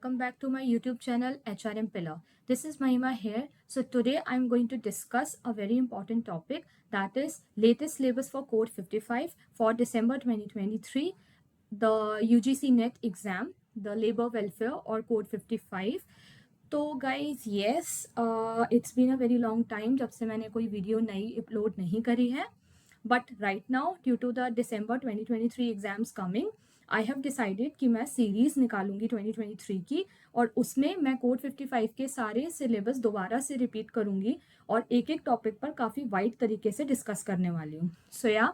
welcome back to my YouTube channel HRM Pillar. This is Mahima here. So today I'm going to discuss a very important topic, that is latest syllabus for Code 55 for December 2023, the UGC NET exam, the labor welfare or Code 55. तो guys yes, it's been a very long time जब से मैंने कोई video नई upload नहीं करी है, but right now due to the December 2023 exams coming, I have decided कि मैं सीरीज निकालूंगी 2023 की, और उसमें मैं कोड 55 के सारे सिलेबस दोबारा से रिपीट करूंगी और एक एक टॉपिक पर काफ़ी वाइड तरीके से डिस्कस करने वाली हूँ. सो या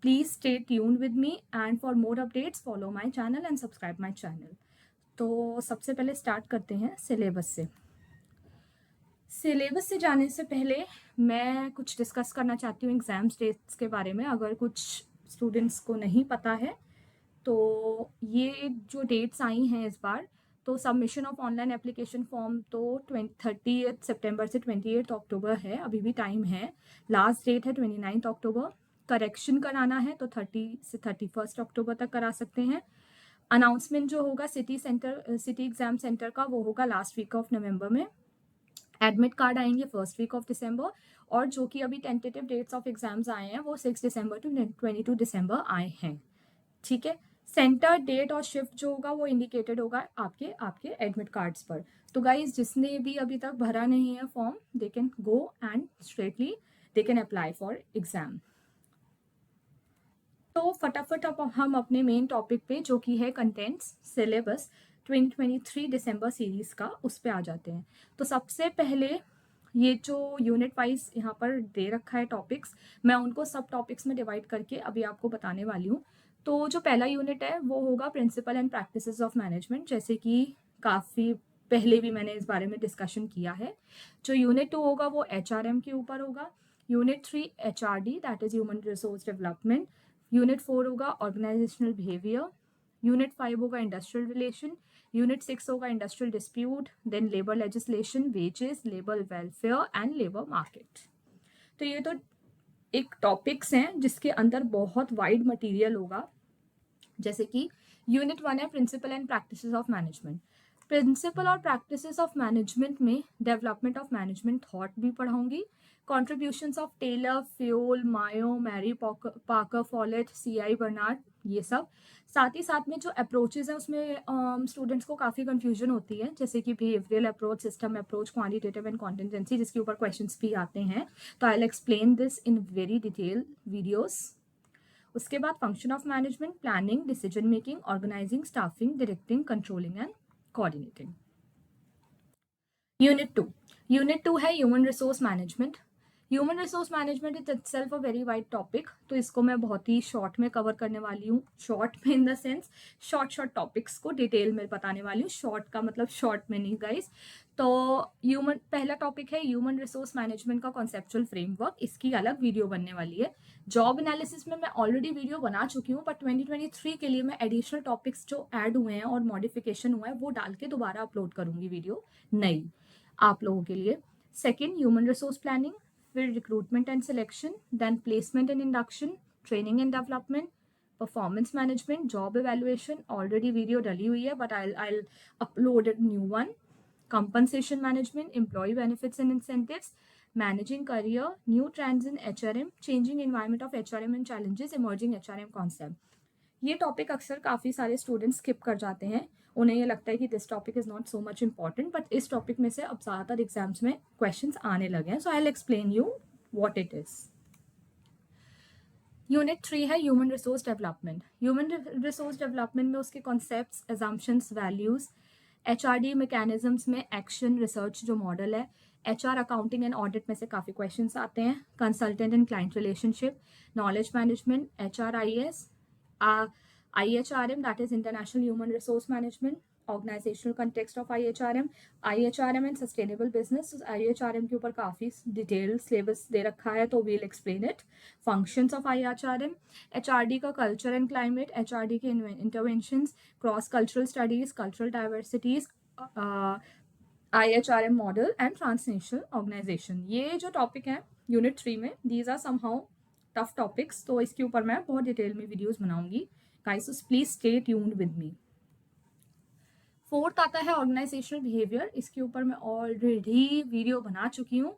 please stay tuned with me, and for more updates follow my channel and subscribe my channel. तो सबसे पहले स्टार्ट करते हैं सिलेबस से. सिलेबस से जाने से पहले मैं कुछ डिस्कस करना चाहती हूँ एग्जाम डेट्स के बारे में, अगर कुछ स्टूडेंट्स को नहीं पता है. तो ये जो डेट्स आई हैं इस बार, तो submission of online application form तो 30 सितंबर से 28 अक्टूबर है, अभी भी टाइम है. लास्ट डेट है 29 अक्टूबर. करेक्शन कराना है तो 30 से 31 अक्टूबर तक करा सकते हैं. अनाउंसमेंट जो होगा सिटी एग्जाम सेंटर का, वो होगा लास्ट वीक ऑफ नवंबर में. एडमिट कार्ड आएंगे फर्स्ट वीक ऑफ दिसंबर, और जो कि अभी टेंटेटिव डेट्स ऑफ एग्जाम्स आए हैं वो 6 दिसंबर टू 22 दिसंबर आए हैं. ठीक है. सेंटर, डेट और शिफ्ट जो होगा वो इंडिकेटेड होगा आपके एडमिट कार्ड्स पर. तो गाइज जिसने भी अभी तक भरा नहीं है form, they can go and straightly they can apply for exam. तो फटाफट अब हम अपने मेन टॉपिक पे, जो कि है कंटेंट्स सिलेबस 2023 दिसंबर सीरीज का, उस पे आ जाते हैं. तो सबसे पहले ये जो यूनिट वाइज यहाँ पर दे रखा है टॉपिक्स, मैं उनको सब टॉपिक्स में डिवाइड करके अभी आपको बताने वाली हूँ. तो जो पहला यूनिट है वो होगा principle and practices of management, जैसे कि काफ़ी पहले भी मैंने इस बारे में डिस्कशन किया है. जो यूनिट 2 होगा वो HRM के ऊपर होगा. Unit 3 HRD, that is human resource development. Unit 4 होगा ऑर्गेनाइजेशनल बिहेवियर. यूनिट 5 होगा इंडस्ट्रियल रिलेशन. यूनिट 6 होगा industrial dispute, then labour legislation, wages, labour welfare and labour market. तो ये तो एक टॉपिक्स हैं जिसके अंदर बहुत वाइड मटेरियल होगा. जैसे कि यूनिट 1 है principle and practices of management. Principle और प्रैक्टिसेस ऑफ मैनेजमेंट में डेवलपमेंट ऑफ मैनेजमेंट थॉट भी पढ़ाऊंगी. Contributions of Taylor, Fayol, Mayo, Mary Parker Follett, CI Barnard, ये सब. साथ ही साथ में जो अप्रोचेज है उसमें स्टूडेंट्स को काफ़ी कंफ्यूजन होती है, जैसे कि behavioural approach, system approach, quantitative and contingency, जिसके ऊपर क्वेश्चंस भी आते हैं. तो I will explain this in very detail videos. उसके बाद function of management, planning, decision making, organising, staffing, directing, controlling and coordinating. Unit two है human resource management. Human resource management is itself a very wide topic, तो इसको मैं बहुत ही short में cover करने वाली हूँ. शॉर्ट में in the sense short topics को डिटेल में बताने वाली हूँ. शॉर्ट का मतलब शॉर्ट में नहीं गाइस. तो पहला टॉपिक है ह्यूमन रिसोर्स मैनेजमेंट का कॉन्सेप्चुअल फ्रेमवर्क. इसकी अलग वीडियो बनने वाली है. जॉब एनालिसिस में मैं ऑलरेडी वीडियो बना चुकी हूँ, बट 2023 के लिए मैं एडिशनल टॉपिक्स जो ऐड हुए हैं और मॉडिफिकेशन हुआ है वो डाल के दोबारा अपलोड करूंगी वीडियो नई आप लोगों के लिए. सेकेंड, ह्यूमन रिसोर्स प्लानिंग, फिर recruitment and selection, then placement and induction, training and development, performance management, job evaluation, already video डली हुई है but I upload a new one. compensation management, employee benefits and incentives, managing career, new trends in HRM, changing environment of HRM and challenges, emerging HRM concept. ये topic अक्सर काफ़ी सारे students skip कर जाते हैं. उन्हें ये लगता है कि this topic is not so much important, but इस टॉपिक में से अब ज़्यादातर एग्जाम्स में क्वेश्चंस आने लगे हैं. So I will explain you what it is. Unit 3 है human resource development. Human resource development में उसके concepts, assumptions, values. HRD mechanisms में एक्शन, रिसर्च जो मॉडल है. HR अकाउंटिंग एंड ऑडिट में से काफ़ी क्वेश्चंस आते हैं. Consultant and client relationship, knowledge management, HRIS, IHRM, that is International Human Resource Management, organizational context of IHRM and sustainable business. IHRM के ऊपर काफ़ी डिटेल सिलेबस दे रखा है, तो we'll explain it. Functions of IHRM, HRD का culture and climate, HRD के interventions, cross cultural studies, cultural diversities, IHRM model and transnational organization. ये जो टॉपिक है यूनिट 3 में, these are somehow tough topics, तो इसके ऊपर मैं बहुत डिटेल में वीडियोस बनाऊंगी. Guys, so please stay tuned with me. Fourth आता है ऑर्गेनाइजेशनल बिहेवियर। इसके ऊपर मैं ऑलरेडी वीडियो बना चुकी हूँ,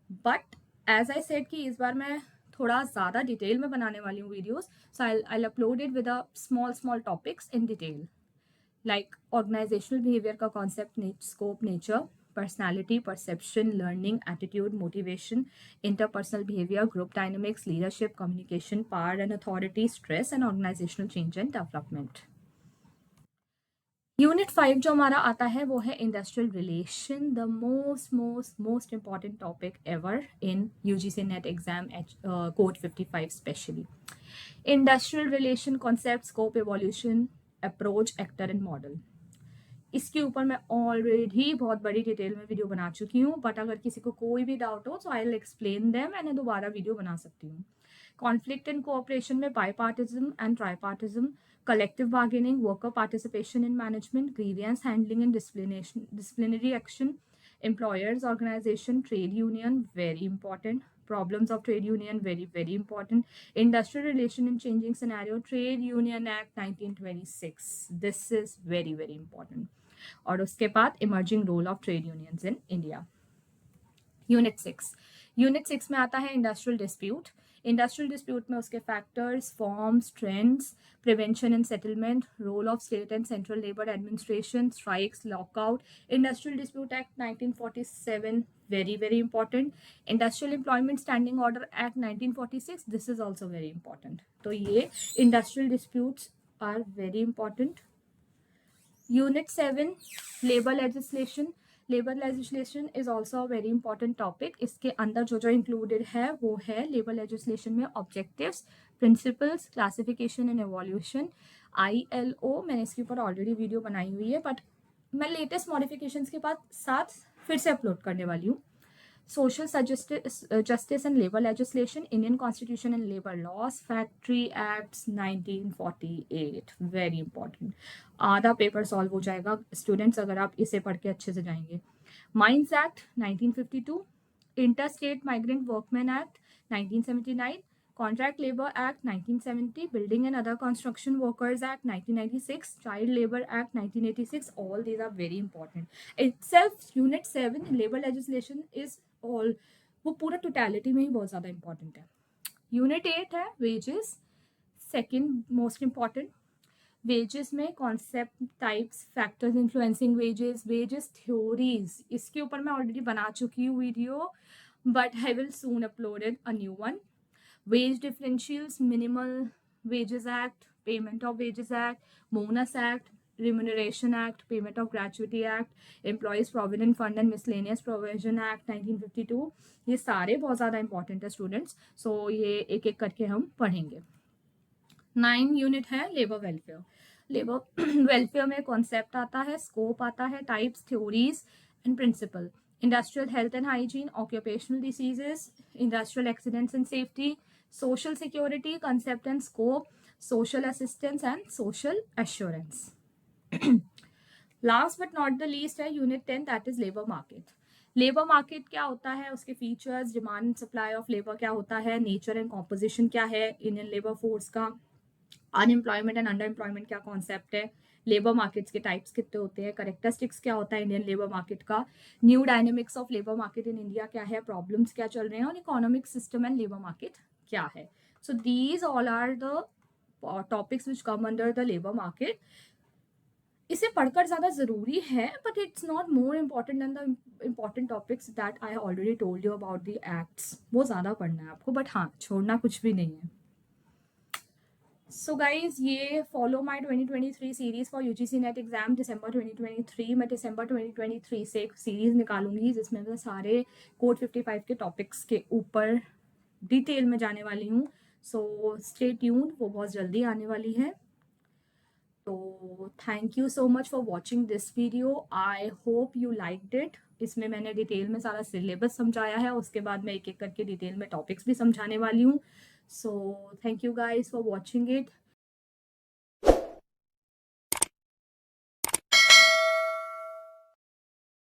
बट एज आई सेड कि इस बार मैं थोड़ा ज़्यादा डिटेल में बनाने वाली हूँ videos, so I upload it with a small topics in detail, like organisational behaviour का concept, scope, nature, personality, perception, learning, attitude, motivation, interpersonal behaviour, group dynamics, leadership, communication, power and authority, stress and organisational change and development. Unit 5 जो हमारा आता है वो है industrial relation, the most important topic ever in UGC NET exam code 55 specially. Industrial relation concept, scope, evolution, approach, actor and model. इसके ऊपर मैं already बहुत बड़ी डिटेल में वीडियो बना चुकी हूँ, बट अगर किसी को कोई भी डाउट हो तो आई विल एक्सप्लेन देम, मैंने दोबारा वीडियो बना सकती हूँ। कॉन्फ्लिक्ट एंड कोऑपरेशन में बाईपार्टिज्म and ट्राईपार्टिज्म, collective bargaining, worker participation in management, grievance handling and disciplinary action, employers organization, trade union, very important, problems of trade union, very important, industrial relation in changing scenario, Trade Union Act 1926, this is very important, और उसके बाद emerging role of trade unions in India। Unit 6 में आता है industrial dispute. Industrial dispute में उसके factors, forms, trends, prevention and settlement, role of state and central labour administration, strikes, lockout, industrial dispute act 1947, very important, industrial employment standing order act 1946, this is also very important. तो ये industrial disputes are very important. Unit 7 labour legislation. Labour legislation is also a very important topic. इसके अंदर जो included है वो है labour legislation में objectives, principles, classification and evolution, ILO। मैंने इसके ऊपर ऑलरेडी वीडियो बनाई हुई है, बट मैं लेटेस्ट मॉडिफिकेशंस के साथ फिर से अपलोड करने वाली हूँ। Social justice and labor legislation, Indian Constitution and labor laws, Factory Acts 1948, very important। आधा पेपर सॉल्व हो जाएगा स्टूडेंट्स अगर आप इसे पढ़ के अच्छे से जाएंगे। Mines act 1952, interstate migrant workman act 1979, contract labour act 1970, building and other construction workers act 1996, child labour act 1986, all these are very important. itself unit 7 labour legislation is all, वो पूरा टोटलिटी में ही बहुत ज़्यादा इंपॉर्टेंट है। Unit 8 है wages, second most important. Wages में concept, types, factors influencing wages, wages theories, इसके ऊपर मैं ऑलरेडी बना चुकी हूँ video, but I will soon uploaded a new one. Wage differentials, minimal wages act, payment of wages act, bonus act, Remuneration Act, Payment of Gratuity Act, Employees Provident Fund and Miscellaneous Provision Act 1952, ये सारे बहुत ज़्यादा important है students, सो ये एक एक करके हम पढ़ेंगे। 9 यूनिट है लेबर वेलफेयर। लेबर वेलफेयर में कॉन्सेप्ट आता है, स्कोप आता है, types, theories and principle, industrial health and hygiene, occupational diseases, industrial accidents and safety, social security, concept and scope, social assistance and social assurance. Last but not the least है unit 10, that is labour market. Labour market क्या होता है, उसके features, demand and supply of labour क्या होता है, nature and composition क्या है इंडियन लेबर फोर्स का, अनएम्प्लॉयमेंट एंड अंडर एम्प्लॉयमेंट क्या कॉन्सेप्ट है, लेबर मार्केट्स के टाइप्स कितने होते हैं, करेक्टरिस्टिक्स क्या होता है इंडियन लेबर मार्केट का, new dynamics of labour market in India क्या है, प्रॉब्लम्स क्या चल रहे हैं, और economic system and labour market क्या है। So these all are the topics which come under the labour market. इसे पढ़कर ज़्यादा ज़रूरी है, but it's not more important than the important topics that I already told you about the acts. वो ज़्यादा पढ़ना है आपको, बट हाँ, छोड़ना कुछ भी नहीं है। सो गाइज, ये follow my 2023 series for UGC NET exam दिसंबर 2023। मैं दिसंबर 2023 से एक सीरीज निकालूंगी जिसमें मैं सारे कोड 55 के टॉपिक्स के ऊपर डिटेल में जाने वाली हूँ। सो स्टे ट्यून्ड, वो बहुत जल्दी आने वाली है। तो thank you so much for watching this video, I hope you liked it. इसमें मैंने डिटेल में सारा सिलेबस समझाया है, उसके बाद मैं एक एक करके डिटेल में टॉपिक्स भी समझाने वाली हूँ। So thank you guys for watching it.